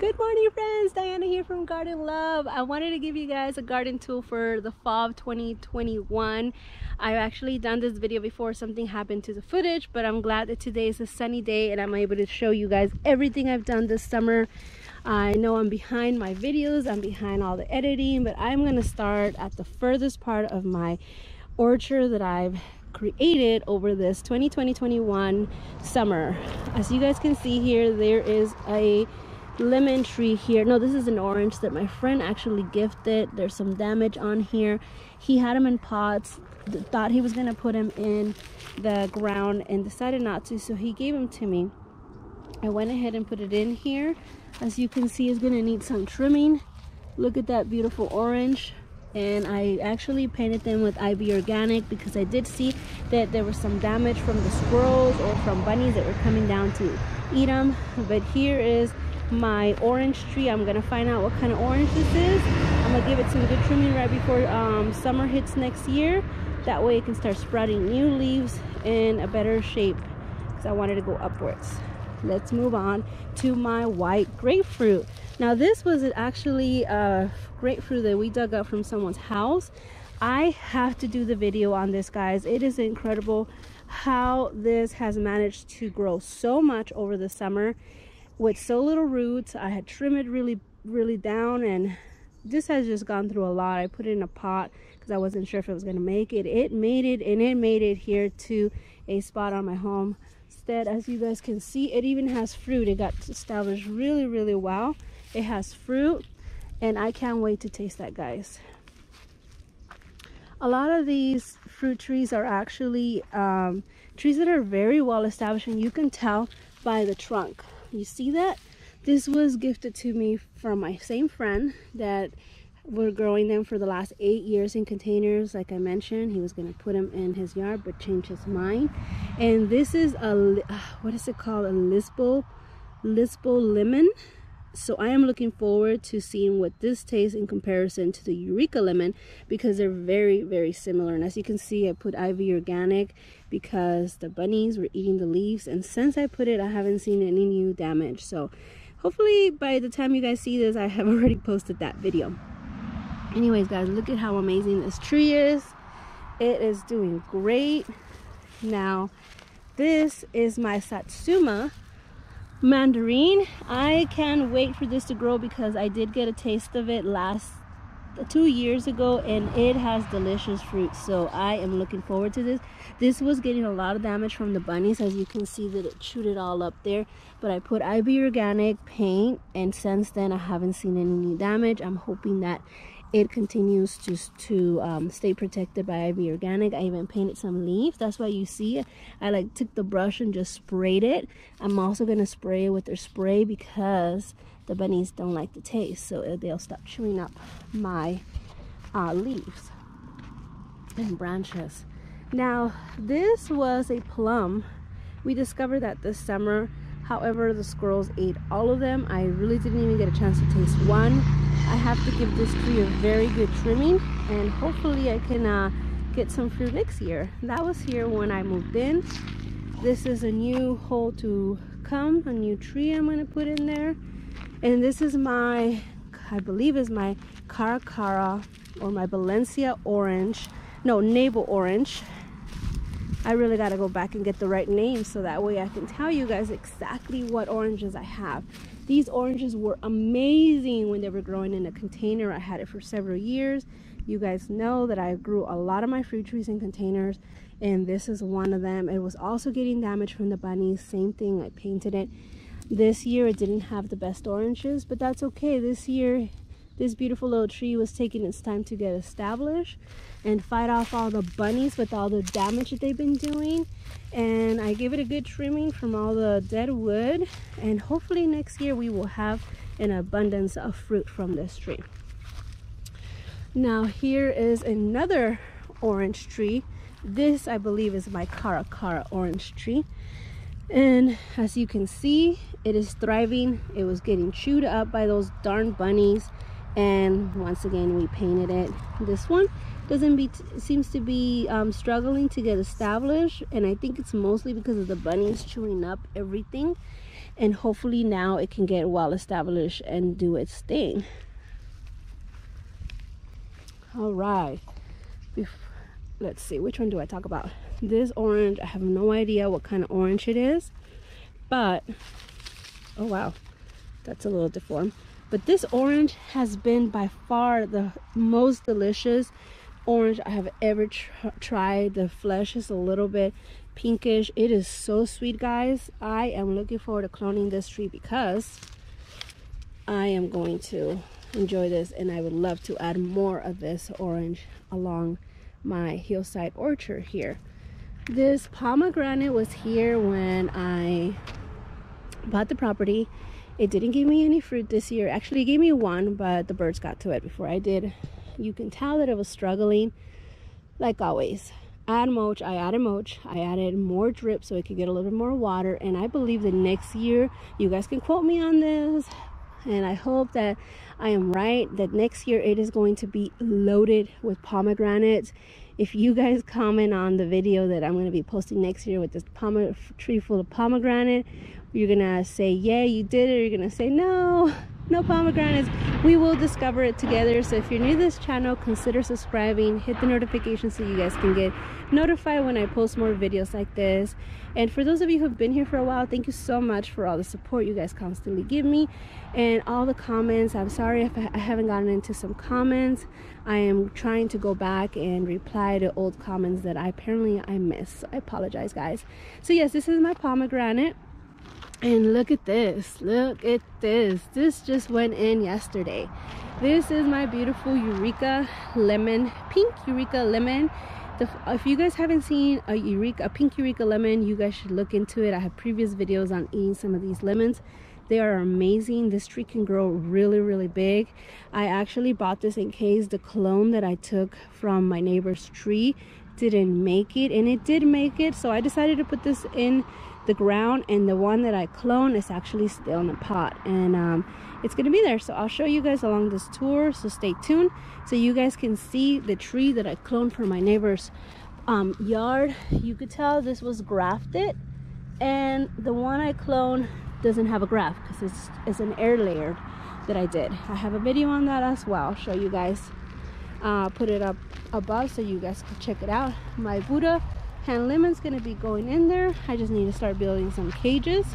Good morning, friends. Diana here from Garden Love. I wanted to give you guys a garden tool for the fall of 2021. I've actually done this video before. Something happened to the footage, but I'm glad that today is a sunny day and I'm able to show you guys everything I've done this summer. I know I'm behind my videos, I'm behind all the editing, but I'm going to start at the furthest part of my orchard that I've created over this 2020-21 summer. As you guys can see here, there is a lemon tree here. No, this is an orange that my friend actually gifted. There's some damage on here. He had them in pots, thought he was gonna put them in the ground and decided not to, so he gave them to me. I went ahead and put it in here. As you can see, it's gonna need some trimming. Look at that beautiful orange. And I actually painted them with IV Organic because I did see that there was some damage from the squirrels or from bunnies that were coming down to eat them. But here is my orange tree. I'm gonna find out what kind of orange this is. I'm gonna give it some good trimming right before summer hits next year. That way it can start sprouting new leaves in a better shape, because I wanted to go upwards. Let's move on to my white grapefruit. Now this was actually a grapefruit that we dug up from someone's house. I have to do the video on this, guys. It is incredible how this has managed to grow so much over the summer with so little roots. I had trimmed it really down, and this has just gone through a lot. I put it in a pot because I wasn't sure if it was going to make it. It made it, and it made it here to a spot on my homestead. As you guys can see, it even has fruit. It got established really well. It has fruit, and I can't wait to taste that, guys. A lot of these fruit trees are actually trees that are very well established, and you can tell by the trunk. You see that? This was gifted to me from my same friend that were growing them for the last 8 years in containers. Like I mentioned, he was going to put them in his yard but changed his mind. And this is a what is it called? A Lisbon lemon. So I am looking forward to seeing what this tastes in comparison to the Eureka lemon, because they're very similar. And as you can see, I put IV Organic because the bunnies were eating the leaves, and since I put it, I haven't seen any new damage. So hopefully by the time you guys see this, I have already posted that video. Anyways, guys, look at how amazing this tree is. It is doing great. Now this is my Satsuma mandarin. I can't wait for this to grow because I did get a taste of it 2 years ago, and it has delicious fruit. So I am looking forward to this. This was getting a lot of damage from the bunnies. As you can see that it chewed it all up there, but I put IV Organic paint, and since then I haven't seen any new damage. I'm hoping that it continues to stay protected by IV Organic. I even painted some leaves. That's why you see I took the brush and just sprayed it. I'm also gonna spray it with their spray because the bunnies don't like the taste, so they'll stop chewing up my leaves and branches. Now this was a plum. We discovered that this summer. However, the squirrels ate all of them. I really didn't even get a chance to taste one. I have to give this tree a very good trimming, and hopefully I can get some fruit next year. That was here when I moved in. This is a new hole to come, a new tree I'm going to put in there. And this is my, I believe is my Caracara or my Valencia orange. No, navel orange. I really got to go back and get the right name so that way I can tell you guys exactly what oranges I have. These oranges were amazing when they were growing in a container. I had it for several years. You guys know that I grew a lot of my fruit trees in containers, and this is one of them. It was also getting damage from the bunnies. Same thing, I painted it. This year it didn't have the best oranges, but that's okay. This year this beautiful little tree was taking its time to get established and fight off all the bunnies with all the damage that they've been doing. And I gave it a good trimming from all the dead wood, and hopefully next year we will have an abundance of fruit from this tree. Now here is another orange tree. This I believe is my Caracara orange tree, and as you can see, it is thriving. It was getting chewed up by those darn bunnies, and once again we painted it. This one seems to be struggling to get established, and I think it's mostly because of the bunnies chewing up everything. and hopefully now it can get well established and do its thing. All right, let's see, which one do I talk about? This orange, I have no idea what kind of orange it is, but oh wow, that's a little deformed. But this orange has been by far the most delicious orange I have ever tried. The flesh is a little bit pinkish. It is so sweet, guys. I am looking forward to cloning this tree because I am going to enjoy this, and I would love to add more of this orange along my hillside orchard here. This pomegranate was here when I bought the property. It didn't give me any fruit this year. Actually, it gave me one, but the birds got to it before I did. You can tell that it was struggling, like always. Add mulch. I added mulch. I added more drip so it could get a little bit more water. And I believe that next year, you guys can quote me on this, and I hope that I am right, that next year it is going to be loaded with pomegranates. If you guys comment on the video that I'm going to be posting next year with this tree full of pomegranate, you're gonna say yeah, you did it, or you're gonna say no pomegranates. We will discover it together. So if you're new to this channel, consider subscribing, hit the notification so you guys can get notified when I post more videos like this. And for those of you who have been here for a while, thank you so much for all the support you guys constantly give me and all the comments. I'm sorry if I haven't gotten into some comments. I am trying to go back and reply to old comments that I missed, so I apologize, guys. So yes, this is my pomegranate. And look at this, this just went in yesterday. This is my beautiful Eureka lemon, pink Eureka lemon. If you guys haven't seen a pink Eureka lemon, you guys should look into it. I have previous videos on eating some of these lemons. They are amazing. This tree can grow really big. I actually bought this in case the clone that I took from my neighbor's tree didn't make it, and it did make it, so I decided to put this in the ground, and the one that I clone is actually still in the pot, and it's gonna be there. So I'll show you guys along this tour, so stay tuned so you guys can see the tree that I cloned from my neighbor's yard. You could tell this was grafted, and the one I cloned doesn't have a graft because it's an air layer that I did. I have a video on that as well. I'll show you guys, put it up above so you guys can check it out. My Buddha hand lemon's gonna be going in there. I just need to start building some cages.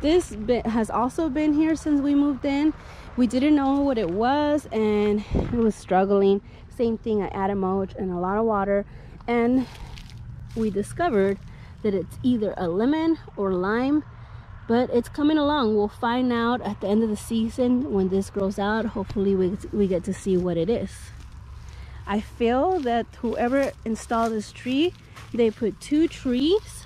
This has also been here since we moved in. We didn't know what it was, and it was struggling. Same thing, I added mulch and a lot of water, and we discovered that it's either a lemon or lime, but it's coming along. We'll find out at the end of the season when this grows out. Hopefully we get to see what it is. I feel that whoever installed this tree, they put 2 trees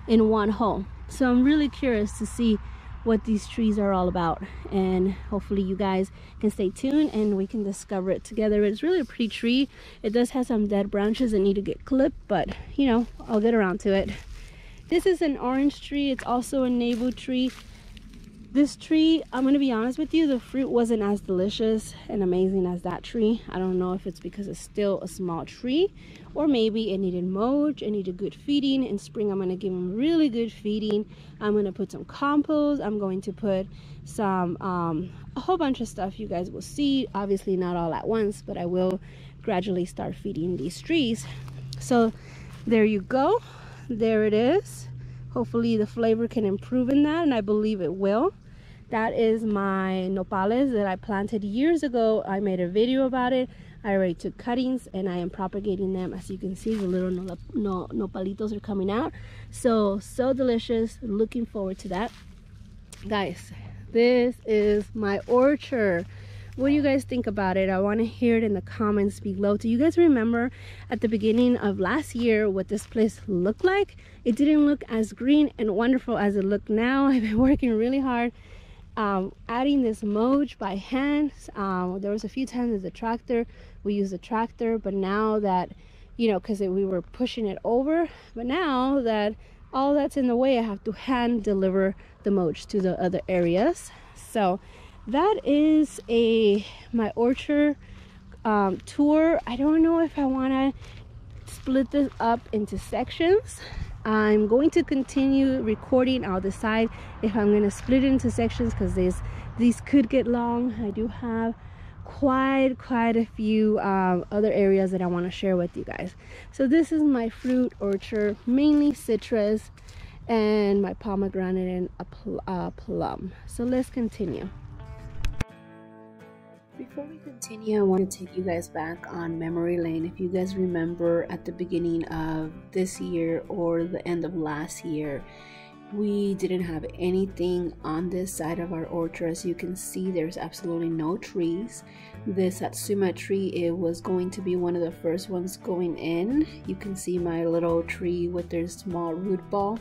in one hole. So I'm really curious to see what these trees are all about, and hopefully you guys can stay tuned and we can discover it together. It's really a pretty tree. It does have some dead branches that need to get clipped, but you know, I'll get around to it. This is an orange tree. It's also a navel tree. This tree, I'm gonna be honest with you, the fruit wasn't as delicious and amazing as that tree. I don't know if it's because it's still a small tree, or maybe it needed mulch, it needed good feeding. In spring, I'm gonna give them really good feeding. I'm gonna put some compost. I'm going to put some, a whole bunch of stuff you guys will see. Obviously not all at once, but I will gradually start feeding these trees. So there you go. There it is. Hopefully the flavor can improve in that, and I believe it will. That is my nopales that I planted years ago. I made a video about it. I already took cuttings and I am propagating them. As you can see, the little nopalitos are coming out. So delicious. Looking forward to that. Guys, this is my orchard. What do you guys think about it? I want to hear it in the comments below. Do you guys remember at the beginning of last year what this place looked like? It didn't look as green and wonderful as it looked now. I've been working really hard adding this mulch by hand. There was a few times with the tractor. We used the tractor, but now that, you know, because we were pushing it over, but now that all that's in the way, I have to hand deliver the mulch to the other areas. So that is my orchard tour. I don't know if I want to split this up into sections. I'm going to continue recording. I'll decide if I'm going to split it into sections because these could get long. I do have quite a few other areas that I want to share with you guys. So this is my fruit orchard, mainly citrus and my pomegranate and a plum. So let's continue. Before we continue, I want to take you guys back on memory lane. If you guys remember at the beginning of this year or the end of last year, we didn't have anything on this side of our orchard. As you can see, there's absolutely no trees. This Satsuma tree, it was going to be one of the first ones going in. You can see my little tree with their small root ball.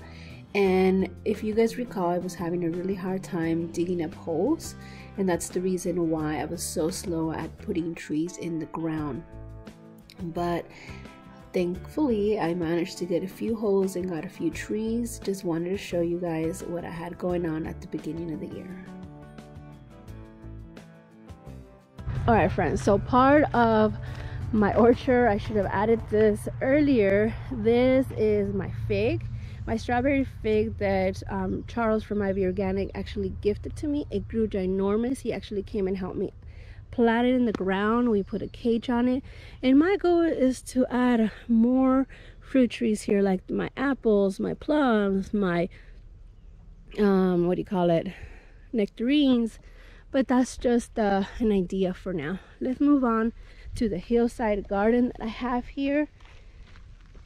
And if you guys recall, I was having a really hard time digging up holes, and that's the reason why I was so slow at putting trees in the ground. But thankfully I managed to get a few holes and got a few trees. Just wanted to show you guys what I had going on at the beginning of the year. Alright friends, so part of my orchard, I should have added this earlier. This is my fig. My strawberry fig that Charles from Ivy Organic actually gifted to me. It grew ginormous. He actually came and helped me plant it in the ground. We put a cage on it. And my goal is to add more fruit trees here, like my apples, my plums, my, nectarines. But that's just an idea for now. Let's move on to the hillside garden that I have here.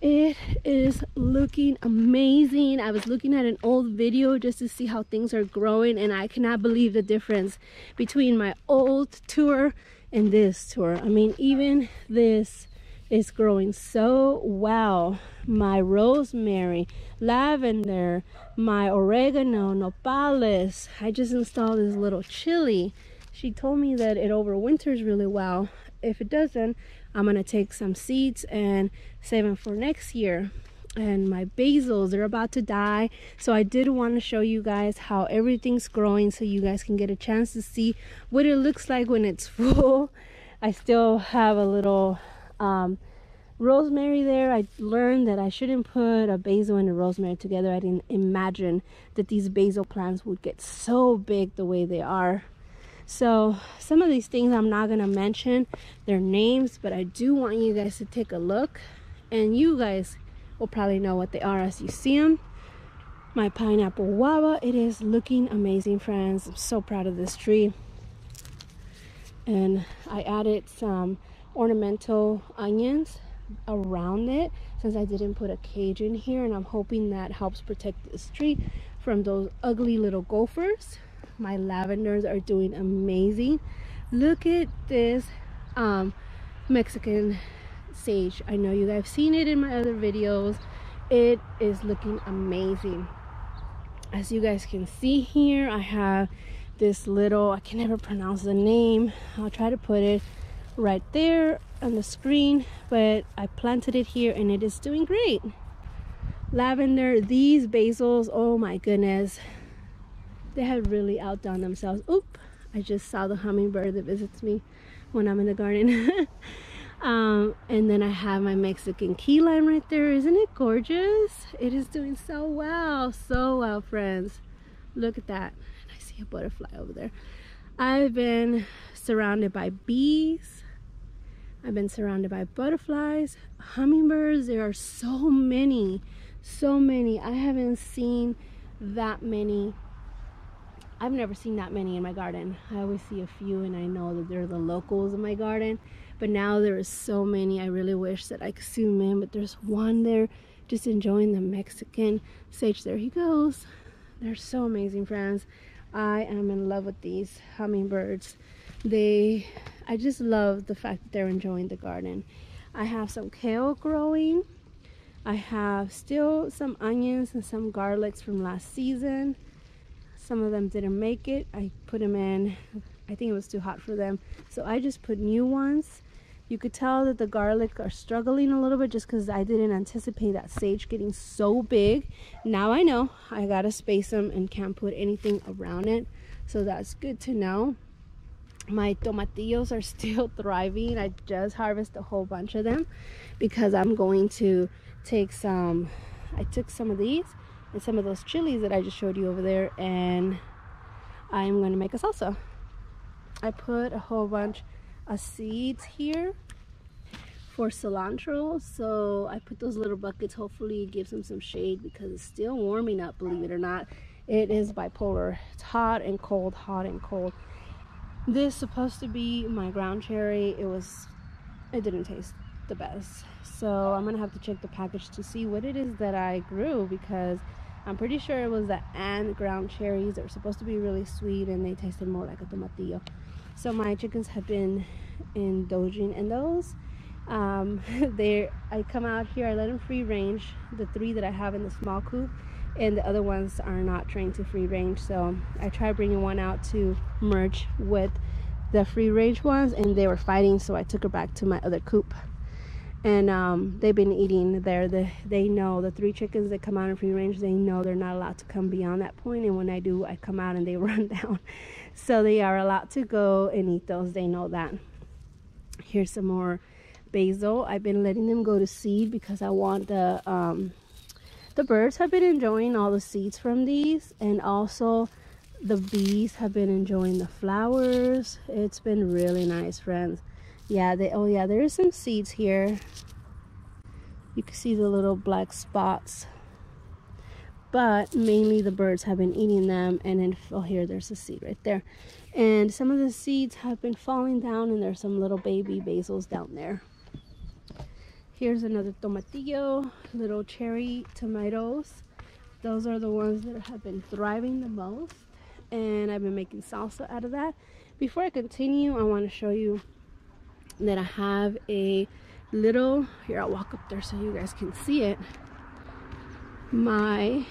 It is looking amazing. I was looking at an old video just to see how things are growing, and I cannot believe the difference between my old tour and this tour. I mean, even this is growing so well. My rosemary, lavender, my oregano, nopales. I just installed this little chili. She told me that it overwinters really well. If it doesn't, I'm gonna take some seeds and save them for next year. And my basils, they're about to die, so I did want to show you guys how everything's growing so you guys can get a chance to see what it looks like when it's full. I still have a little rosemary there. I learned that I shouldn't put a basil and a rosemary together. I didn't imagine that these basil plants would get so big the way they are. So some of these things I'm not gonna mention their names, but I do want you guys to take a look, and you guys will probably know what they are as you see them. My pineapple guava, it is looking amazing, friends. I'm so proud of this tree. And I added some ornamental onions around it since I didn't put a cage in here, and I'm hoping that helps protect this tree from those ugly little gophers. My lavenders are doing amazing. Look at this Mexican sage. I know you guys have seen it in my other videos. It is looking amazing. As you guys can see here, I have this little, I can never pronounce the name. I'll try to put it right there on the screen, but I planted it here and it is doing great. Lavender, these basils, oh my goodness, they have really outdone themselves. Oop, I just saw the hummingbird that visits me when I'm in the garden. And then I have my Mexican key lime right there. Isn't it gorgeous? It is doing so well, friends. Look at that. I see a butterfly over there. I've been surrounded by bees. I've been surrounded by butterflies, hummingbirds. There are so many. I haven't seen that many. I've never seen that many in my garden. I always see a few and I know that they're the locals in my garden, but now there is so many. I really wish that I could zoom in, but there's one there just enjoying the Mexican sage. There he goes. They're so amazing, friends. I am in love with these hummingbirds. I just love the fact that they're enjoying the garden. I have some kale growing. I have still some onions and some garlics from last season. Some of them didn't make it. I put them in, I think it was too hot for them, so I just put new ones. You could tell that the garlic are struggling a little bit just because I didn't anticipate that sage getting so big. Now I know I gotta space them and can't put anything around it, so that's good to know. My tomatillos are still thriving. I just harvested a whole bunch of them because I'm going to take some I took some of these and some of those chilies that I just showed you over there, and I'm going to make a salsa. I put a whole bunch of seeds here for cilantro, so I put those little buckets. Hopefully it gives them some shade because it's still warming up, believe it or not. It is bipolar. It's hot and cold, hot and cold. This is supposed to be my ground cherry. It didn't taste the best, so I'm gonna have to check the package to see what it is that I grew, because I'm pretty sure it was the and ground cherries that were supposed to be really sweet and they tasted more like a tomatillo. So my chickens have been indulging in those. I come out here, I let them free range, the 3 that I have in the small coop, and the other ones are not trained to free range, so I tried bringing one out to merge with the free range ones, and they were fighting, so I took her back to my other coop. And they've been eating there. They know, the 3 chickens that come out in free range, they know they're not allowed to come beyond that point, and when I do, I come out and they run down. So they are allowed to go and eat those. They know that. Here's some more basil. I've been letting them go to seed because I want the birds have been enjoying all the seeds from these, and also the bees have been enjoying the flowers. It's been really nice, friends. Yeah, there's some seeds here. You can see the little black spots, but mainly the birds have been eating them. And then, oh, here, there's a seed right there, and some of the seeds have been falling down, and there's some little baby basils down there. Here's another tomatillo, little cherry tomatoes. Those are the ones that have been thriving the most, and I've been making salsa out of that. Before I continue, I want to show you that I have a little, here, I'll walk up there so you guys can see it. My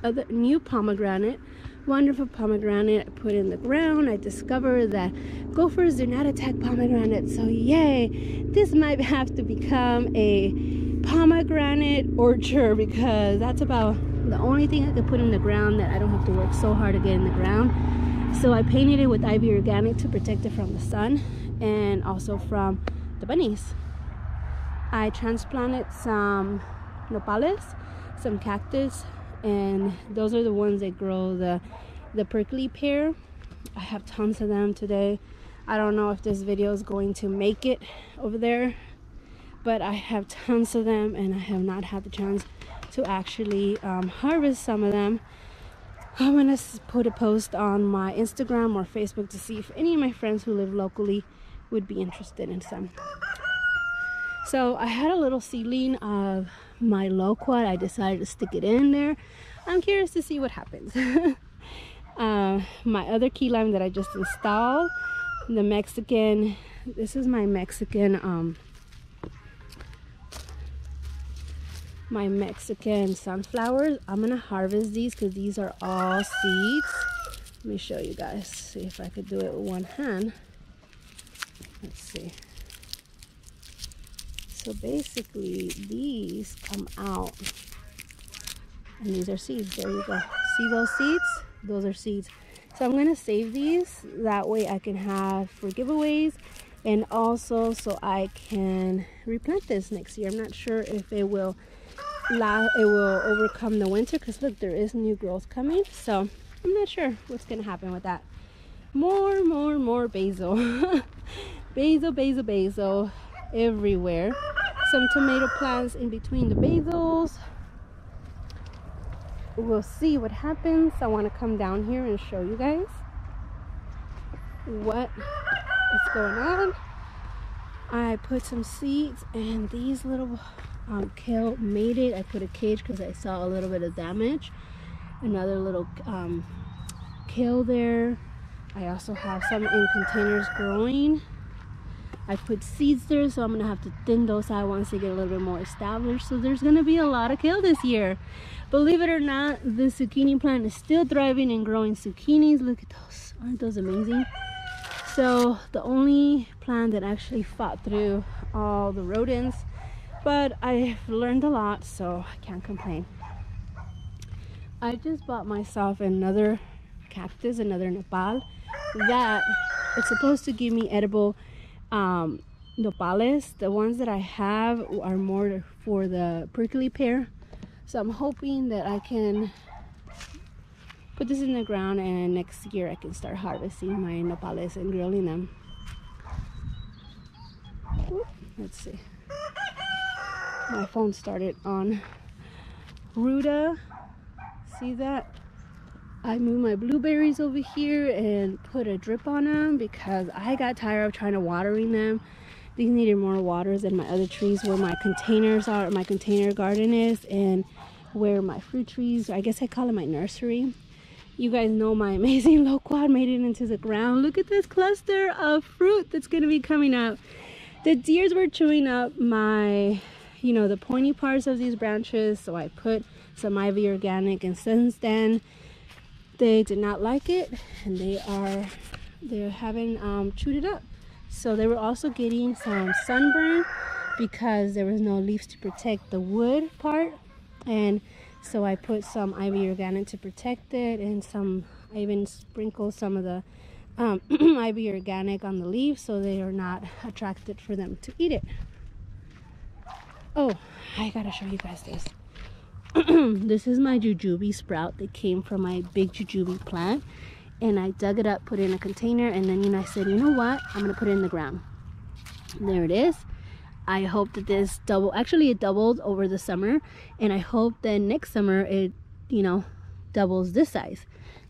other new pomegranate, wonderful pomegranate, I put in the ground. I discovered that gophers do not attack pomegranates, so yay, this might have to become a pomegranate orchard, because that's about the only thing I could put in the ground that I don't have to work so hard to get in the ground. So I painted it with Ivy Organic to protect it from the sun and also from the bunnies. I transplanted some nopales, some cactus, and those are the ones that grow the prickly pear. I have tons of them today. I don't know if this video is going to make it over there, but I have tons of them, and I have not had the chance to actually harvest some of them. I'm gonna put a post on my Instagram or Facebook to see if any of my friends who live locally would be interested in some. So I had a little seedling of my loquat. I decided to stick it in there. I'm curious to see what happens. My other key lime that I just installed, the Mexican, this is my Mexican sunflowers. I'm gonna harvest these because these are all seeds. Let me show you guys, see if I could do it with one hand. Let's see. So basically these come out, and these are seeds. There you go. See those seeds? Those are seeds. So I'm gonna save these, that way I can have for giveaways, and also so I can replant this next year. I'm not sure if it will overcome the winter, because look, there is new growth coming, so I'm not sure what's gonna happen with that. More basil. basil everywhere. Some tomato plants in between the basils. We'll see what happens. I want to come down here and show you guys what is going on. I put some seeds, and these little kale made it. I put a cage because I saw a little bit of damage. Another little kale there. I also have some in containers growing. I put seeds there, so I'm gonna have to thin those out once they get a little bit more established. So there's gonna be a lot of kale this year. Believe it or not, the zucchini plant is still thriving and growing zucchinis. Look at those, aren't those amazing? So the only plant that actually fought through all the rodents, but I've learned a lot, so I can't complain. I just bought myself another cactus, another nopal, that it's supposed to give me edible nopales. The ones that I have are more for the prickly pear. So I'm hoping that I can put this in the ground and next year I can start harvesting my nopales and grilling them. Ooh, let's see. My phone started on. Ruta, see that? I moved my blueberries over here and put a drip on them because I got tired of trying to watering them. These needed more waters than my other trees where my containers are, my container garden is, and where my fruit trees, I guess I call it my nursery. You guys know my amazing loquat made it into the ground. Look at this cluster of fruit that's going to be coming up. The deers were chewing up my, you know, the pointy parts of these branches, so I put some ivy organic, and since then they did not like it and they haven't chewed it up. So they were also getting some sunburn because there was no leaves to protect the wood part, and so I put some ivy organic to protect it, and I even sprinkled some of the ivy organic on the leaves so they are not attracted for them to eat it. Oh, I gotta show you guys this. This is my jujube sprout that came from my big jujube plant, and I dug it up, put it in a container, and then, you know, I said, you know what, I'm gonna put it in the ground. There it is. I hope that this it doubled over the summer, and I hope that next summer it, you know, doubles this size.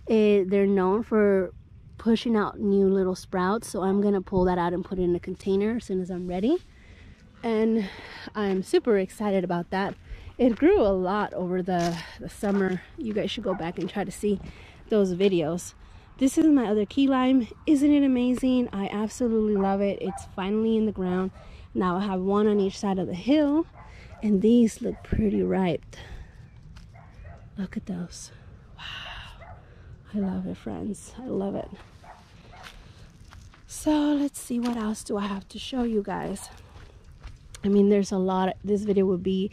They're known for pushing out new little sprouts, so I'm gonna pull that out and put it in a container as soon as I'm ready, and I'm super excited about that. It grew a lot over the summer. You guys should go back and try to see those videos. This is my other key lime. Isn't it amazing? I absolutely love it. It's finally in the ground. Now I have one on each side of the hill, and these look pretty ripe. Look at those. Wow. I love it, friends. I love it. So let's see, what else do I have to show you guys? I mean, there's a lot. This video would be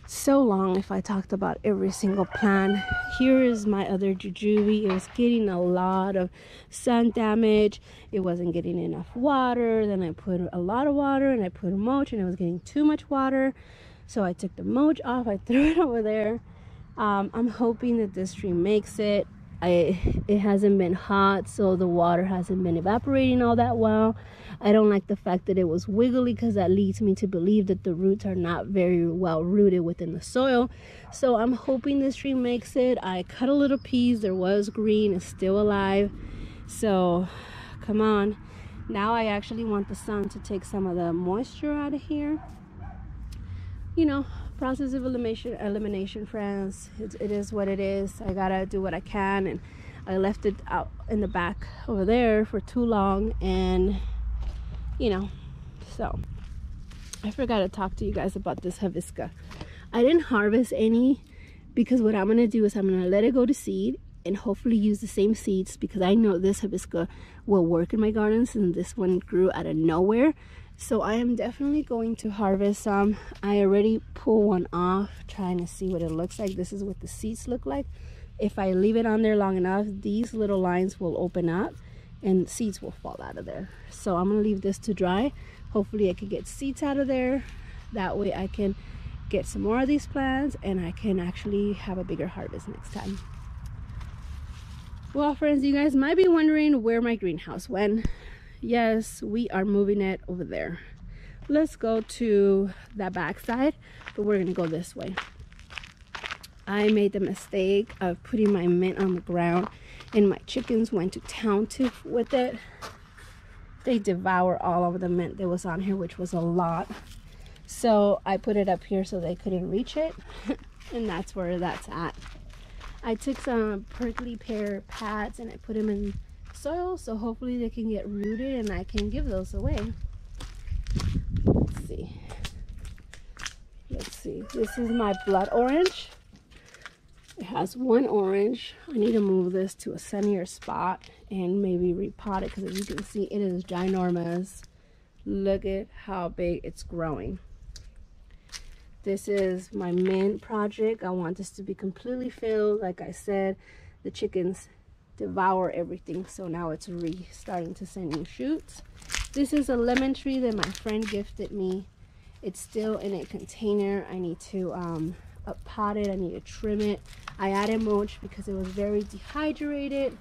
so long if I talked about every single plant. Here is my other jujube. It was getting a lot of sun damage. It wasn't getting enough water. Then I put a lot of water and I put mulch, and it was getting too much water. So I took the mulch off. I threw it over there. I'm hoping that this tree makes it. It hasn't been hot, so the water hasn't been evaporating all that well. I don't like the fact that it was wiggly because that leads me to believe that the roots are not very well rooted within the soil. So I'm hoping this tree makes it. I cut a little piece. There was green. It's still alive. So come on. Now I actually want the sun to take some of the moisture out of here. You know, process of elimination, friends. It is what it is. I gotta do what I can, and I left it out in the back over there for too long, and you know, so I forgot to talk to you guys about this hibiscus. I didn't harvest any because what I'm gonna do is I'm gonna let it go to seed and hopefully use the same seeds, because I know this hibiscus will work in my garden since this one grew out of nowhere. So I am definitely going to harvest some. I already pulled one off, trying to see what it looks like. This is what the seeds look like. If I leave it on there long enough, these little lines will open up and seeds will fall out of there. So I'm gonna leave this to dry. Hopefully I can get seeds out of there. That way I can get some more of these plants and I can actually have a bigger harvest next time. Well, friends, you guys might be wondering where my greenhouse went. Yes, we are moving it over there. Let's go to that back side, but we're gonna go this way. I made the mistake of putting my mint on the ground, and my chickens went to town with it. They devour all of the mint that was on here, which was a lot. So I put it up here so they couldn't reach it, and that's where that's at. I took some prickly pear pads and I put them in soil, so hopefully they can get rooted and I can give those away. Let's see. This is my blood orange. It has one orange. I need to move this to a sunnier spot and maybe repot it, because as you can see, it is ginormous. Look at how big it's growing. This is my mint project. I want this to be completely filled. Like I said, the chickens devour everything, so now it's starting to send new shoots. This is a lemon tree that my friend gifted me. It's still in a container. I need to pot it. I need to trim it. I added mulch because it was very dehydrated,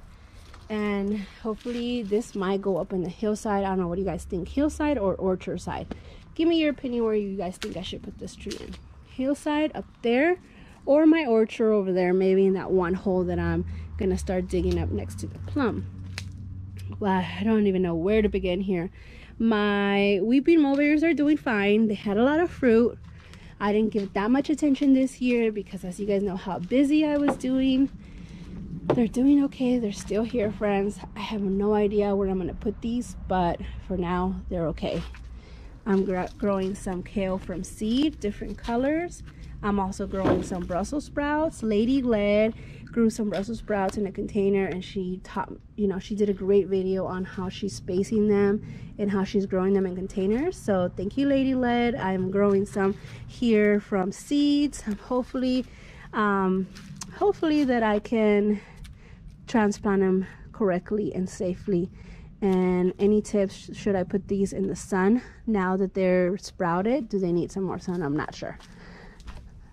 and hopefully this might go up in the hillside. I don't know, what do you guys think, hillside or orchard side? Give me your opinion where you guys think I should put this tree in. Hillside up there, or my orchard over there, maybe in that one hole that I'm gonna start digging up next to the plum. Well, I don't even know where to begin here. My weeping mulberries are doing fine. They had a lot of fruit. I didn't give that much attention this year because, as you guys know, how busy I was doing. They're doing okay. They're still here, friends. I have no idea where I'm gonna put these, but for now they're okay. I'm growing some kale from seed, different colors. I'm also growing some Brussels sprouts. Lady Glad grew some Brussels sprouts in a container, and she taught, she did a great video on how she's spacing them and how she's growing them in containers. So thank you, Lady Glad. I'm growing some here from seeds. Hopefully that I can transplant them correctly and safely. And any tips, should I put these in the sun now that they're sprouted? Do they need some more sun? I'm not sure.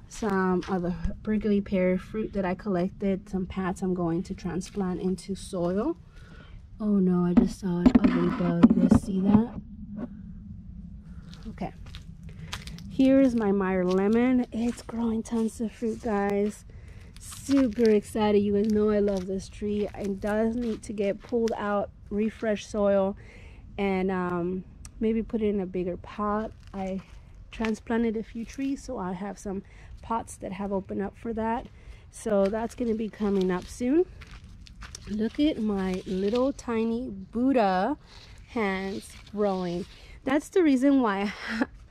Some other prickly pear fruit that I collected, some pats I'm going to transplant into soil. Oh no, I just saw an ugly bug. You guys see that? Okay. Here is my Meyer lemon. It's growing tons of fruit, guys. Super excited. You guys know I love this tree. It does need to get pulled out, refresh soil, and maybe put it in a bigger pot. I transplanted a few trees, so I have some pots that have opened up for that. So that's going to be coming up soon. Look at my little tiny Buddha hands growing. That's the reason why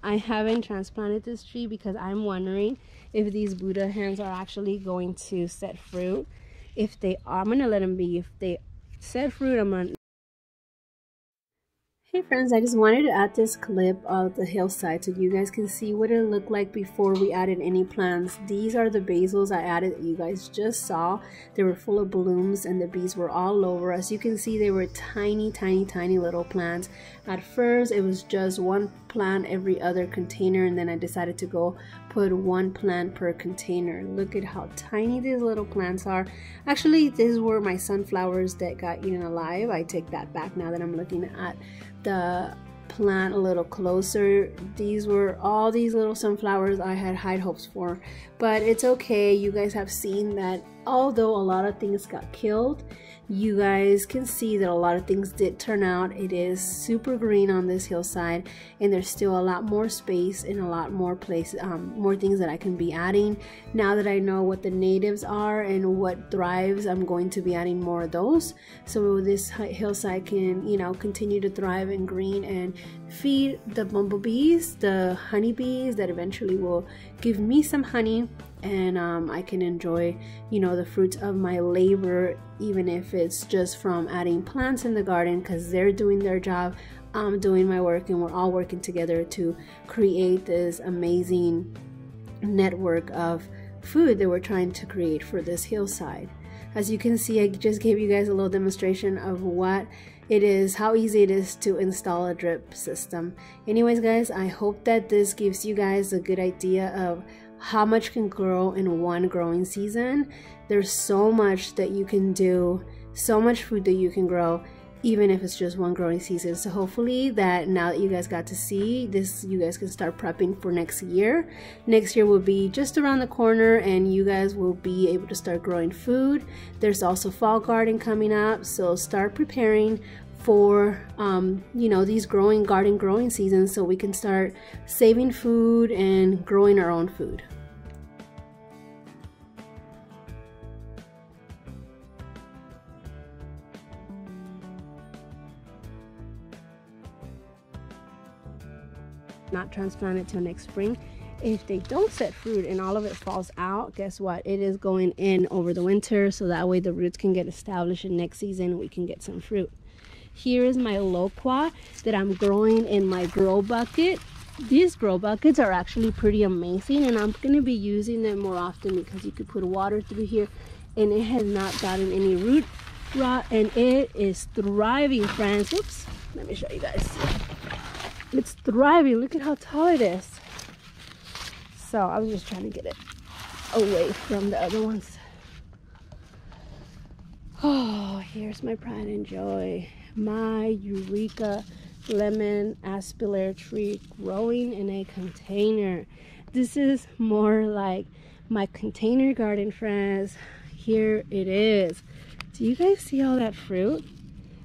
I haven't transplanted this tree, because I'm wondering if these Buddha hands are actually going to set fruit. If they are, I'm going to let them be. If they set fruit, I'm going to... Hey friends, I just wanted to add this clip of the hillside so you guys can see what it looked like before we added any plants. These are the basils I added that you guys just saw. They were full of blooms and the bees were all over. As you can see, they were tiny little plants. At first it was just one plant every other container, and then I decided to go put one plant per container. Look at how tiny these little plants are. Actually, these were my sunflowers that got eaten alive. I take that back now that I'm looking at the plant a little closer. These were all these little sunflowers I had high hopes for, but it's okay. You guys have seen that although a lot of things got killed, you guys can see that a lot of things did turn out. It is super green on this hillside, and there's still a lot more space and a lot more places, more things that I can be adding. Now that I know what the natives are and what thrives, I'm going to be adding more of those, so this hillside can, continue to thrive and green and feed the bumblebees, the honeybees that eventually will give me some honey, and I can enjoy, the fruits of my labor, even if it's just from adding plants in the garden, because they're doing their job, I'm doing my work, and we're all working together to create this amazing network of food that we're trying to create for this hillside. As you can see, I just gave you guys a little demonstration of what it is, how easy it is to install a drip system. Anyways guys, I hope that this gives you guys a good idea of how much can grow in one growing season. There's so much that you can do, so much food that you can grow, even if it's just one growing season. So hopefully that now that you guys got to see this, you guys can start prepping for next year. Next year will be just around the corner, and you guys will be able to start growing food. There's also fall garden coming up, so start preparing for these garden growing seasons, so we can start saving food and growing our own food. Not transplanted till next spring. If they don't set fruit and all of it falls out, guess what? It is going in over the winter, so that way the roots can get established, and next season we can get some fruit. Here is my loquat that I'm growing in my grow bucket. These grow buckets are actually pretty amazing, and I'm going to be using them more often because you could put water through here and it has not gotten any root rot, and it is thriving, friends. Oops, let let me show you guys. It's thriving. Look at how tall it is. So I was just trying to get it away from the other ones. Oh, here's my pride and joy. My Eureka lemon aspalair tree growing in a container. This is more like my container garden, friends. Here it is. Do you guys see all that fruit?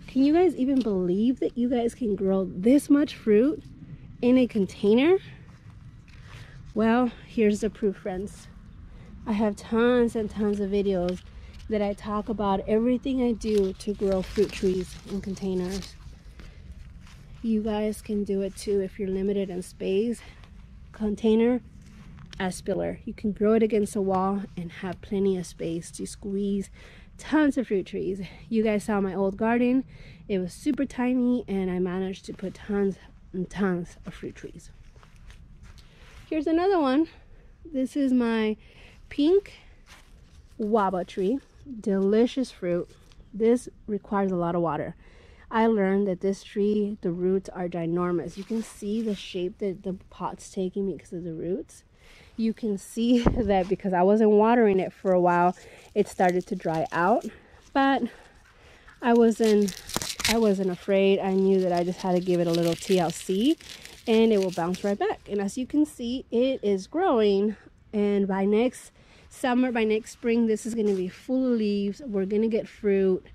Can you guys even believe that you guys can grow this much fruit in a container? Well, here's the proof, friends. I have tons and tons of videos that I talk about everything I do to grow fruit trees in containers. You guys can do it too if you're limited in space. Container aspalair. You can grow it against a wall and have plenty of space to squeeze tons of fruit trees. You guys saw my old garden. It was super tiny and I managed to put tons and tons of fruit trees. Here's another one. This is my pink guava tree. Delicious fruit. This requires a lot of water. I learned that this tree, the roots are ginormous. You can see the shape that the pot's taking because of the roots. You can see that because I wasn't watering it for a while, it started to dry out. But I wasn't afraid. I knew that I just had to give it a little TLC and it will bounce right back. And as you can see, it is growing, and by next summer, by next spring, this is going to be full of leaves. We're going to get fruit.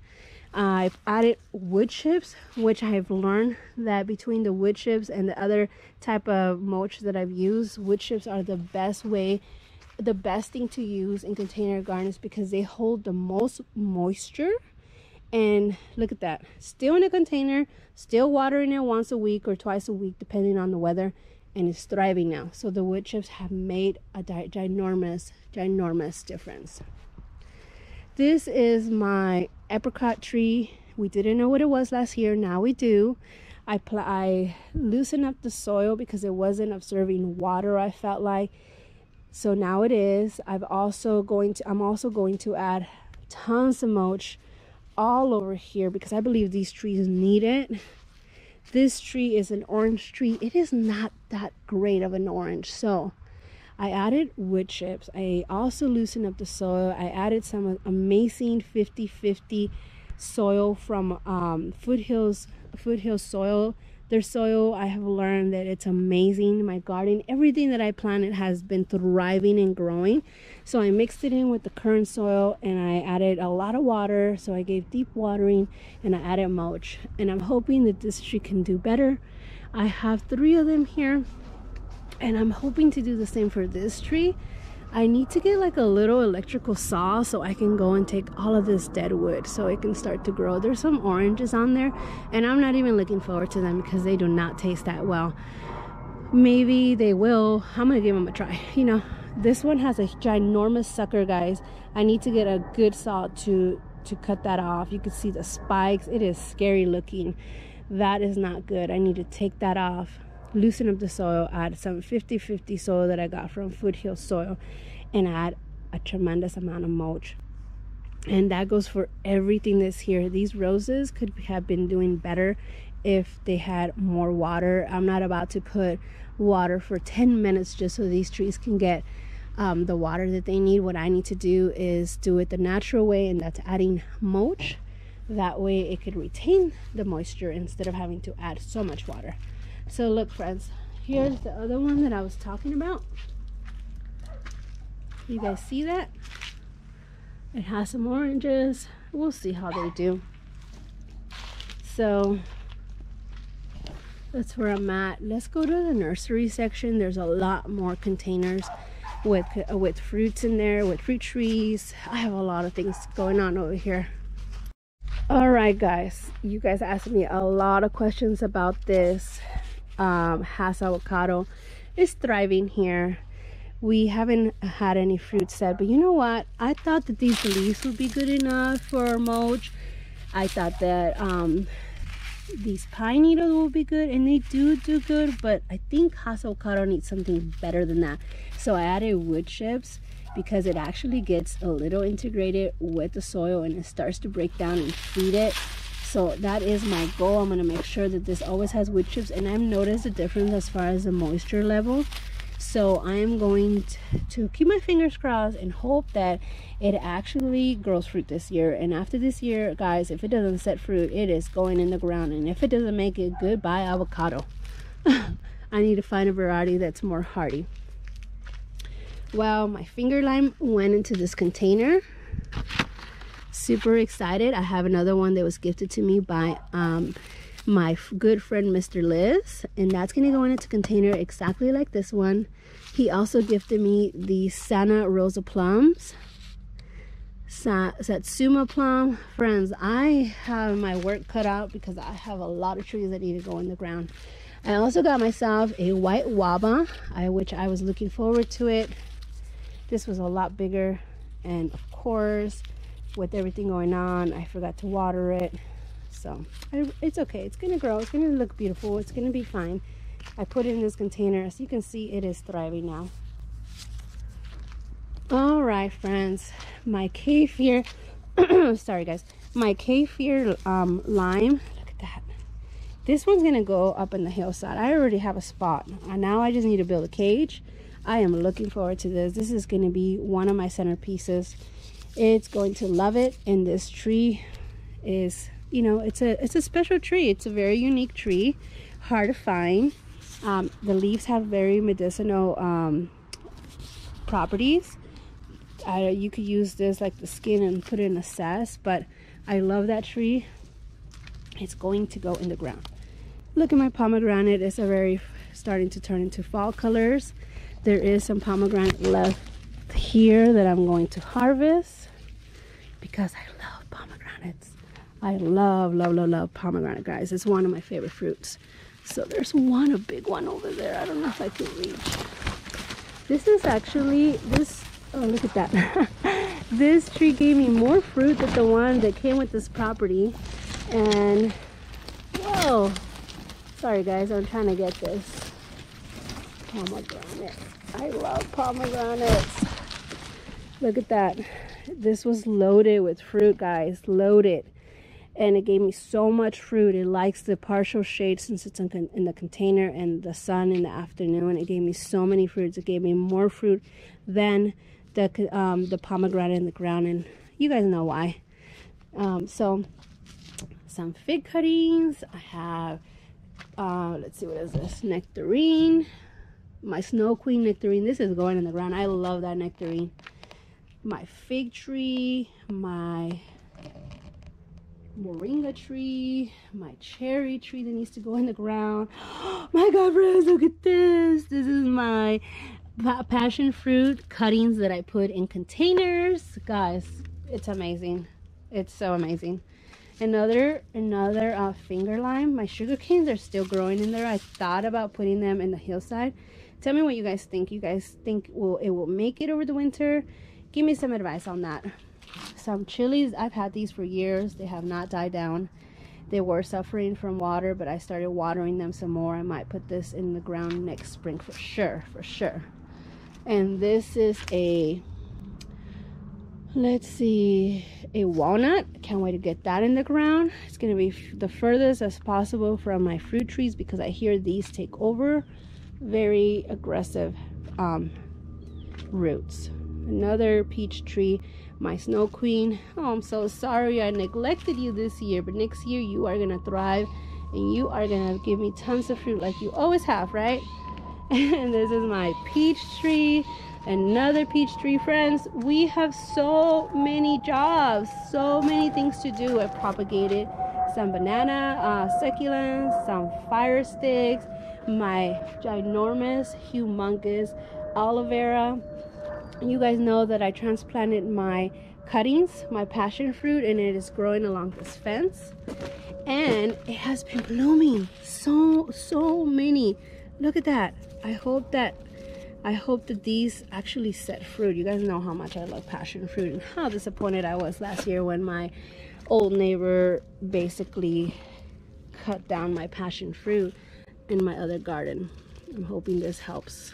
I've added wood chips, which I've learned that between the wood chips and the other type of mulch that I've used, wood chips are the best thing to use in container gardens because they hold the most moisture. And look at that, still in a container, still watering it once a week or twice a week depending on the weather, and it's thriving now. So the wood chips have made a ginormous difference. This is my apricot tree. We didn't know what it was last year. Now we do. I loosened up the soil because it wasn't absorbing water, I felt like. So now it is. I'm also going to add tons of mulch all over here because I believe these trees need it. This tree is an orange tree. It is not that great of an orange. So I added wood chips. I also loosened up the soil. I added some amazing 50-50 soil from Foothills soil. Their soil, I have learned that it's amazing. My garden, everything that I planted has been thriving and growing. So I mixed it in with the current soil and I added a lot of water. So I gave deep watering and I added mulch. And I'm hoping that this tree can do better. I have 3 of them here. And I'm hoping to do the same for this tree. I need to get like a little electrical saw so I can go and take all of this dead wood so it can start to grow. There's some oranges on there and I'm not even looking forward to them because they do not taste that well. Maybe they will. I'm gonna give them a try. You know, this one has a ginormous sucker, guys. I need to get a good saw to cut that off. You can see the spikes. It is scary looking. That is not good. I need to take that off, loosen up the soil, add some 50-50 soil that I got from Foothills soil, and add a tremendous amount of mulch. And that goes for everything that's here. These roses could have been doing better if they had more water. I'm not about to put water for 10 minutes just so these trees can get the water that they need. What I need to do is do it the natural way, and that's adding mulch. That way it could retain the moisture instead of having to add so much water. So look, friends, here's the other one that I was talking about. You guys see that? It has some oranges. We'll see how they do. So that's where I'm at. Let's go to the nursery section. There's a lot more containers with fruits in there, with fruit trees. I have a lot of things going on over here. All right, guys, you guys asked me a lot of questions about this Hass avocado. It's thriving here. We haven't had any fruit set, but you know what, I thought that these leaves would be good enough for mulch. I thought that these pine needles will be good, and they do good, but I think Hass avocado needs something better than that. So I added wood chips because it actually gets a little integrated with the soil and it starts to break down and feed it. So that is my goal. I'm going to make sure that this always has wood chips, and I've noticed a difference as far as the moisture level. So I am going to keep my fingers crossed and hope that it actually grows fruit this year. And after this year, guys, if it doesn't set fruit, it is going in the ground. And if it doesn't make it, goodbye avocado. I need to find a variety that's more hardy. Well, my finger lime went into this container. Super excited. I have another one that was gifted to me by my good friend Mr. Liz, and that's gonna go in a container exactly like this one. He also gifted me the Santa Rosa plums, Satsuma plum. Friends, I have my work cut out because I have a lot of trees that need to go in the ground. I also got myself a white waba, which I was looking forward to it. This was a lot bigger, and of course, with everything going on, I forgot to water it. So it's okay. It's gonna grow. It's gonna look beautiful. It's gonna be fine. I put it in this container. As you can see, it is thriving now. All right, friends. My kefir, sorry guys. My kefir lime. Look at that. This one's gonna go up in the hillside. I already have a spot. And now I just need to build a cage. I am looking forward to this. This is gonna be one of my centerpieces. It's going to love it. And this tree is, you know, it's a special tree. It's a very unique tree, hard to find. The leaves have very medicinal properties. You could use this like the skin and put it in a sass, but I love that tree. It's going to go in the ground. Look at my pomegranate. It's starting to turn into fall colors. There is some pomegranate left here that I'm going to harvest because I love pomegranates. I love pomegranate, guys. It's one of my favorite fruits. So there's a big one over there. I don't know if I can reach. This is actually oh, look at that. This tree gave me more fruit than the one that came with this property. And whoa, sorry guys, I'm trying to get this pomegranate. I love pomegranates. Look at that. This was loaded with fruit, guys, loaded. And it gave me so much fruit. It likes the partial shade since it's in the container and the sun in the afternoon. It gave me so many fruits. It gave me more fruit than the pomegranate in the ground, and you guys know why. So some fig cuttings. I have let's see, what is this? Nectarine. My Snow Queen nectarine. This is going in the ground. I love that nectarine. My fig tree, my moringa tree, my cherry tree that needs to go in the ground. My God, friends, look at this. This is my passion fruit cuttings that I put in containers. Guys, it's amazing. It's so amazing. Another finger lime. My sugar canes are still growing in there. I thought about putting them in the hillside. Tell me what you guys think. You guys think it will make it over the winter? Give me some advice on that. Some chilies, I've had these for years. They have not died down. They were suffering from water, but I started watering them some more. I might put this in the ground next spring for sure, for sure. And this is let's see, a walnut. Can't wait to get that in the ground. It's going to be the furthest as possible from my fruit trees because I hear these take over. Very aggressive roots. Another peach tree, my Snow Queen. Oh, I'm so sorry I neglected you this year, but next year you are going to thrive and you are going to give me tons of fruit like you always have, right? And this is my peach tree. Another peach tree. Friends, we have so many jobs, so many things to do. I propagated some banana succulents, some fire sticks, my ginormous, humongous aloe vera. You guys know that I transplanted my cuttings, my passion fruit, and it is growing along this fence, and it has been blooming. So many. Look at that. I hope that these actually set fruit. You guys know how much I love passion fruit and how disappointed I was last year when my old neighbor basically cut down my passion fruit in my other garden. I'm hoping this helps.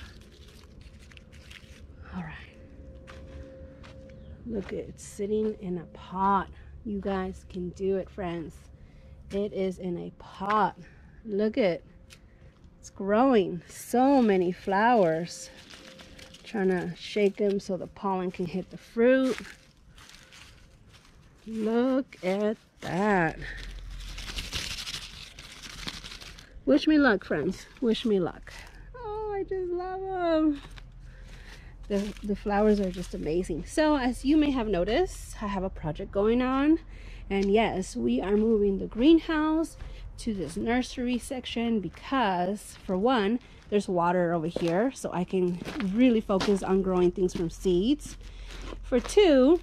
All right. Look, it's sitting in a pot. You guys can do it, friends. It is in a pot. Look at it's growing. So many flowers. Trying to shake them so the pollen can hit the fruit. Look at that. Wish me luck, friends. Wish me luck. Oh, I just love them. The flowers are just amazing. So as you may have noticed, I have a project going on, and yes, we are moving the greenhouse to this nursery section because for one, there's water over here, so I can really focus on growing things from seeds. For two,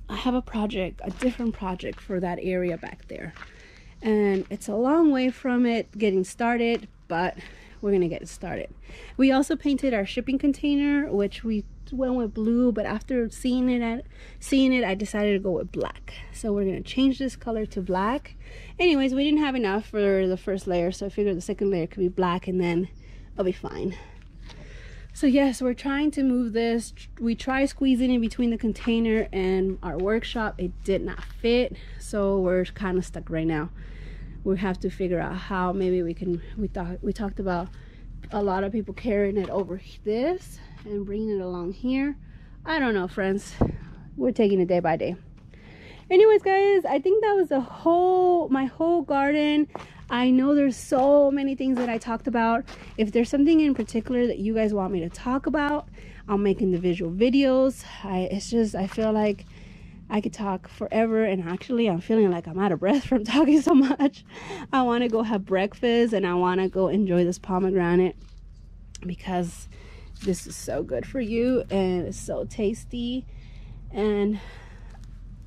I have a project, a different project for that area back there, and it's a long way from it getting started, but we're gonna get it started. We also painted our shipping container, which we went with blue, but after seeing it, I decided to go with black. So we're gonna change this color to black. Anyways, we didn't have enough for the first layer, so I figured the second layer could be black, and then I'll be fine. So yes, we're trying to move this. We tried squeezing in between the container and our workshop. It did not fit, so we're kind of stuck right now. We have to figure out how maybe we can. We talked about a lot of people carrying it over this and bringing it along here. I don't know, friends. We're taking it day by day. Anyways, guys, I think that was my whole garden. I know there's so many things that I talked about. If there's something in particular that you guys want me to talk about, I'll make individual videos. I feel like I could talk forever, and actually I'm feeling like I'm out of breath from talking so much. I want to go have breakfast, and I want to go enjoy this pomegranate because this is so good for you and it's so tasty. And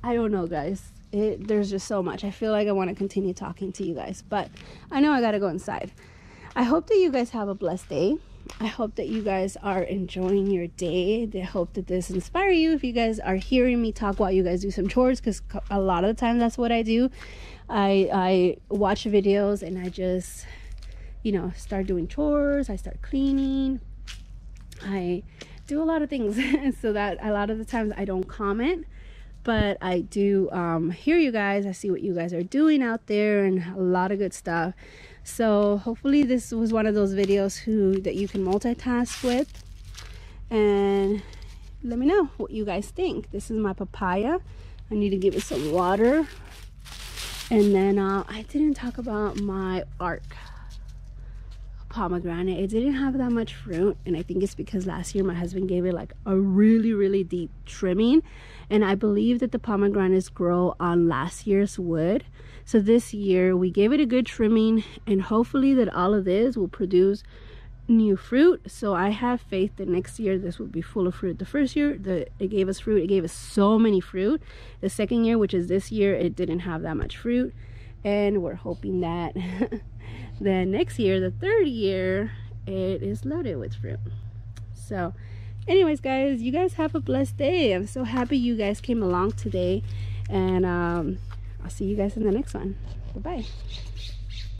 I don't know, guys, there's just so much. I feel like I want to continue talking to you guys, but I know I gotta go inside. I hope that you guys have a blessed day. I hope that you guys are enjoying your day. I hope that this inspires you. If you guys are hearing me talk while you guys do some chores, because a lot of the time that's what I do. I watch videos and I just, you know, start doing chores. I start cleaning. I do a lot of things so that a lot of the times I don't comment, but I do hear you guys. I see what you guys are doing out there and a lot of good stuff. So hopefully this was one of those videos that you can multitask with, and let me know what you guys think. This is my papaya. I need to give it some water. And then I didn't talk about my arc pomegranate. It didn't have that much fruit, and I think it's because last year my husband gave it like a really deep trimming, and I believe that the pomegranates grow on last year's wood. So this year we gave it a good trimming, and hopefully that all of this will produce new fruit. So I have faith that next year this will be full of fruit. The first year it gave us fruit, it gave us so many fruit. The second year, which is this year, it didn't have that much fruit, and we're hoping that then next year, the third year, it is loaded with fruit. So anyways, guys, you guys have a blessed day. I'm so happy you guys came along today, and I'll see you guys in the next one. Bye-bye.